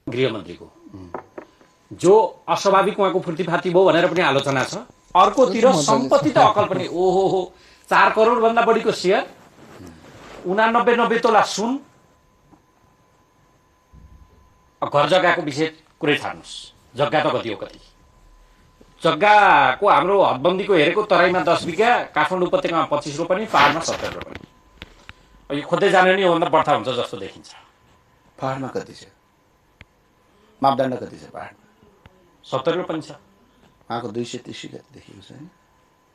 गृहमन्त्रीको जो अस्वाभाविक उहाँको फुर्तीफाती भयो भनेर पनि आलोचना छ। अर्कोतिर सम्पत्ति त अकल पनि ओहो 4 करोड भन्दा बढीको सेयर, 89 तोला सुन, घर जग्गाको विषय कुरै छाड्नुहोस्। जग्गा त कति हो कति, जग्गाको हाम्रो हदबन्दीको हेरेको तराईमा 10 बिघा, काठमाडौँ उपत्यकामा 25 रोपनी, पहाडमा 70 रोपनी। यो खोज्दै जाने नि योभन्दा बढ्ता हुन्छ जस्तो देखिन्छ। पहाडमा कति छ? मापदण्ड कति छ पहाडमा? 70 रोपनी छ। उहाँको 230 कति देखेको छ होइन,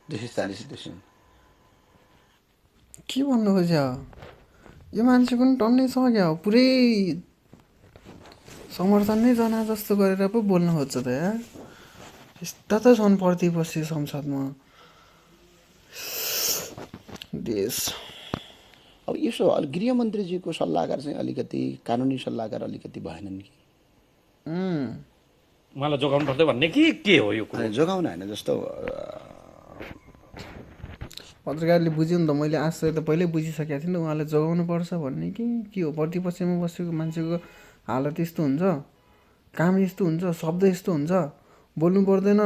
240 200। के भन्नु खोज्यो यो मान्छेको नि टन्नै सक्यो पुरै समर्थन नै जना जस्तो गरेर पो बोल्न खोज्छ त यार। यस्ता त छन् प्रतिपक्षी संसदमा देश। अब यसो गृहमन्त्रीजीको सल्लाहकार चाहिँ अलिकति कानुनी सल्लाहकार अलिकति भएनन् कि? उहाँलाई जोगाउनु पर्दै भन्ने कि के हो यो कुरा? जोगाउन होइन, जस्तो पत्रकारले बुझ्यो नि त। मैले आश्चर्य त पहिल्यै बुझिसकेको थिएँ नि त, उहाँलाई जोगाउनु पर्छ भन्ने कि के हो? प्रतिपक्षमा बसेको मान्छेको हालत यस्तो हुन्छ, काम यस्तो हुन्छ, शब्द यस्तो हुन्छ, बोल्नु पर्दैन।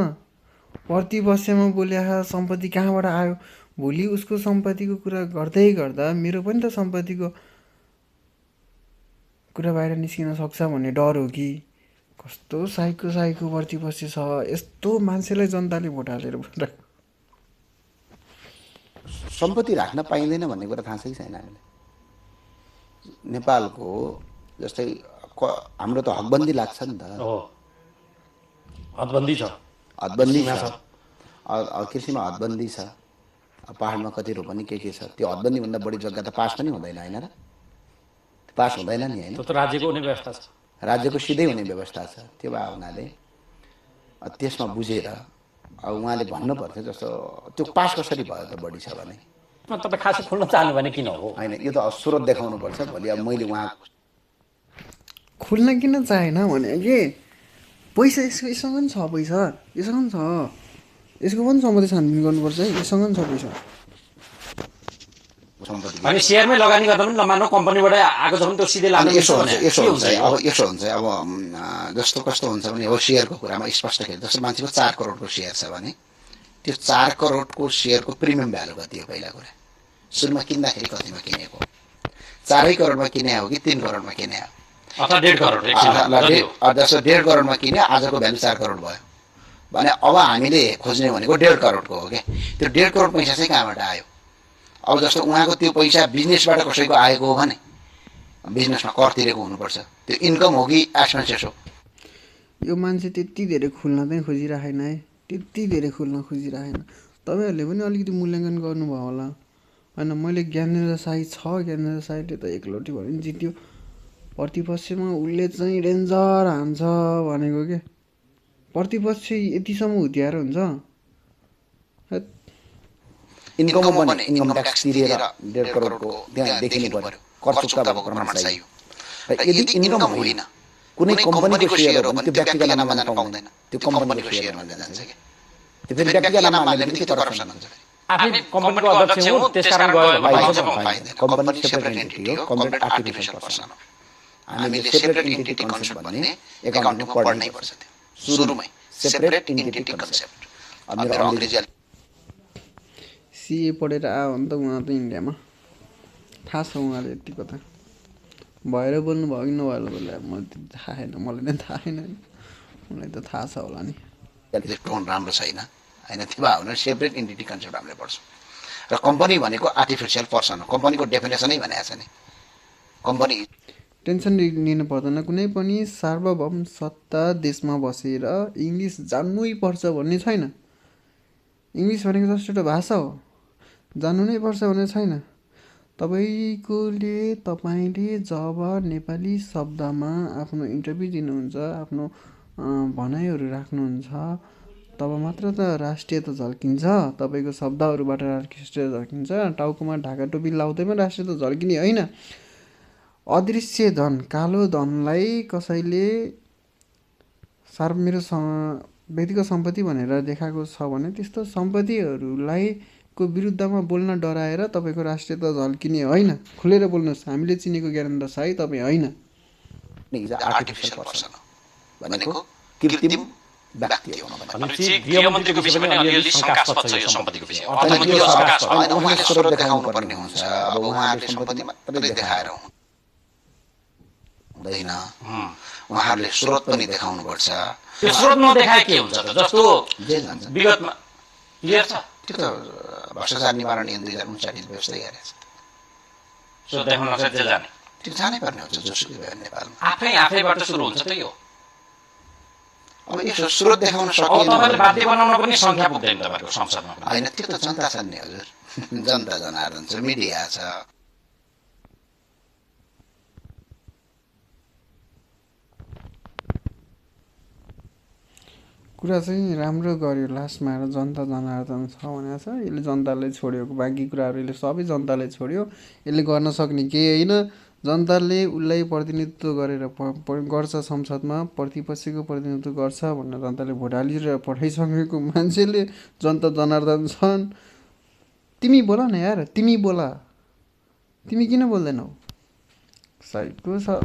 प्रतिपक्षमा बोल्या सम्पत्ति कहाँबाट आयो? भोलि उसको सम्पत्तिको कुरा गर्दै गर्दा मेरो पनि त सम्पत्तिको कुरा बाहिर निस्किन सक्छ भन्ने डर हो कि? कस्तो साइको प्रतिपक्षी छ। यस्तो मान्छेलाई जनताले भोट हालेर सम्पत्ति राख्न पाइँदैन भन्ने कुरा थाहा छ कि छैन हामीलाई? नेपालको जस्तै हाम्रो त हकबन्दी लाग्छ नि त। हदबन्दी छ, हदबन्दी छ, कृषिमा हदबन्दी छ, पहाडमा कति रोपनी के छ। त्यो हदबन्दीभन्दा बढी जग्गा त पास पनि हुँदैन होइन र? पास हुँदैन नि होइन? त्यो त राज्यको हुने व्यवस्था छ, राज्यको सिधै हुने व्यवस्था छ। त्यो भए हुनाले त्यसमा बुझेर अब उहाँले भन्नुपर्छ। जस्तो त्यो पास कसरी भयो त बढी छ भने? तपाईँ खासै खोल्न चाहनु भने किन हो? होइन, यो त स्रोत देखाउनु पर्छ। भोलि अब मैले उहाँ खुल्न किन चाहेन भने कि पैसा यससँग पनि छ, पैसा यससँग पनि छ, यसको पनि सम्पत्ति छानबिन गर्नुपर्छ है। यससँग पनि छ पैसा। अनि सेयरमै लगानी गर्दा पनि नमान्नु, कम्पनीबाट आएको छ भने त्यो सिधै लाग्नु। यसो हुन्छ अब जस्तो कस्तो हुन्छ भने हो सेयरको कुरामा स्पष्ट खेल्छ। जस्तो मान्छेको 4 करोडको सेयर छ भने त्यो 4 करोडको सेयरको प्रिमियम भ्यालु कति हो? पहिला कुरा सुरुमा किन्दाखेरि कतिमा किनेको? 4 करोडमा किने हो कि 3 करोडमा किने हो? अथवा 1.5 करोड। जस्तो 1.5 करोडमा किने, आजको भ्यालु 4 करोड भयो भने अब हामीले खोज्ने भनेको 1.5 करोडको हो क्या। त्यो 1.5 करोड पैसा चाहिँ कहाँबाट आयो? अब जस्तो उहाँको त्यो पैसा बिजनेसबाट कसैको आएको हो भने बिजनेसमा कर तिरेको हुनुपर्छ। त्यो इन्कम हो कि एक्सपेन्सेस हो? यो मान्छे त्यति धेरै खुल्न चाहिँ खोजिरहेन है, त्यति धेरै खुल्न खोजिरहेन। तपाईँहरूले पनि अलिकति मूल्याङ्कन गर्नुभयो होला होइन? मैले ज्ञानेन्द्र साई छ, ज्ञानेन्द्र साईले त एकलौटी भयो भने जित्यो। प्रतिपक्षमा उसले चाहिँ डेन्जर हान्छ भनेको के? प्रतिपक्ष यतिसम्म हुत्याएर हुन्छ? इन्कम पनि इन्कम ट्याक्स तिरेर 1.5 करोडको त्यहाँ देखिनु पर्यो, कर चुक्ता भएको प्रमाण चाहियो। यदि इन्कम होइन, कुनै कम्पनीको सेयर हो भने त्यो व्यक्तिगत नाममा जान पाउँदैन, त्यो कम्पनीको सेयरमा जान्छ क्या। त्यो फेरि व्यक्तिगत नाममा हाल्ने बित्तिकै त्यो करप्सन हुन्छ। आफै कम्पनीको अध्यक्ष हुँ, त्यसकारण गयो पाइँदैन। कम्पनी सेपरेट एन्टिटी हो, कम्पनी आर्टिफिसियल पर्सन हो। हामीले सेपरेट एन्टिटी कन्सेप्ट भन्ने एकाउन्टिङमा पढ्नै पर्छ। त्यो सुरुमै सेपरेट एन्टिटी कन्सेप्ट। मेरो अङ्ग्रेजी सिए पढेर आयो भने त उहाँ त इन्डियामा थाहा छ उहाँले यतिको त भएर बोल्नु भयो कि नभएर बोल्यो मलाई त थाहा छैन, मलाई नै थाहा छैन, मलाई त थाहा छ होला नि। टोन राम्रो छैन होइन? त्यो भए भने सेपरेट एन्टिटी कन्सेप्ट हामीले पढ्छौँ। र कम्पनी भनेको आर्टिफिसियल पर्सन हो, कम्पनीको डेफिनेसनै भनेको छ नि। कम्पनी टेन्सन लिनु पर्दैन, कुनै पनि सार्वभौम सत्ता देशमा बसेर इङ्ग्लिस जान्नै पर्छ भन्ने छैन। इङ्ग्लिस भनेको जस्ट एउटा भाषा हो, जान्नु नै पर्छ भन्ने छैन। तपाईँले जब नेपाली शब्दमा आफ्नो इन्टरभ्यू दिनुहुन्छ, आफ्नो भनाइहरू राख्नुहुन्छ, तब मात्र त राष्ट्रियता झल्किन्छ। तपाईँको शब्दहरूबाट राष्ट्रियता झल्किन्छ। टाउकोमा ढाका टोपी लाउँदैमा राष्ट्रियता झल्किने होइन। अदृश्य धन, कालो धनलाई कसैले मेरो व्यक्तिगत सम्पत्ति भनेर देखाएको छ भने त्यस्तो सम्पत्तिहरूलाई को विरुद्धमा बोल्न डराएर तपाईँको राष्ट्रियता झल्किने होइन। खुलेर बोल्नुहोस्, हामीले चिनेको ज्ञानेन्द्र साई तपाईँ होइन। इज आर्टिफिसियल पर्सन भनेको कृत्रिम व्यक्ति हो भनेपछि गृहमन्त्रीको विषय पनि अलिअलि शङ्कास्पद छ यो सम्पत्तिको विषय अर्थमन्त्री त्यो शङ्कास्पद होइन उहाँले स्रोत देखाउनु पर्ने हुन्छ अब उहाँहरूले सम्पत्ति मात्रै देखाएर हुँदैन उहाँहरूले स्रोत पनि देखाउनुपर्छ त्यो स्रोत नदेखाए के हुन्छ त जस्तो जेल जान्छ विगतमा क्लियर छ त्यो त भ्रष्टाचार निवारण ऐन 2059 व्यवस्था गरेछ स्रोत देखाउन नसक्छ जाने त्यो जानै पर्ने हुन्छ जोसुकै भयो नेपालमा आफैबाट सुरु हुन्छ त यो अब यसो स्रोत देखाउन अब सकिएन तपाईँले बाध्य बनाउन पनि संख्या पुग्दैन तपाईँको संसदमा पनि। होइन त्यो त जनता छ नि हजुर जनता जनार्दन छ मिडिया छ कुरा चाहिँ राम्रो गर्यो लास्टमा आएर जनता जनार्दन छ भनेको छ यसले जनताले छोड्यो बाँकी कुराहरू यसले सबै जनताले छोड्यो यसले गर्न सक्ने केही होइन जनताले उसलाई प्रतिनिधित्व गरेर गर्छ संसदमा प्रतिपक्षको प्रतिनिधित्व गर्छ भनेर जनताले भोट हालेर पठाइसकेको मान्छेले जनता जनार्दन छन् तिमी बोल न यार तिमी बोल तिमी किन बोल्दैनौ सही को छ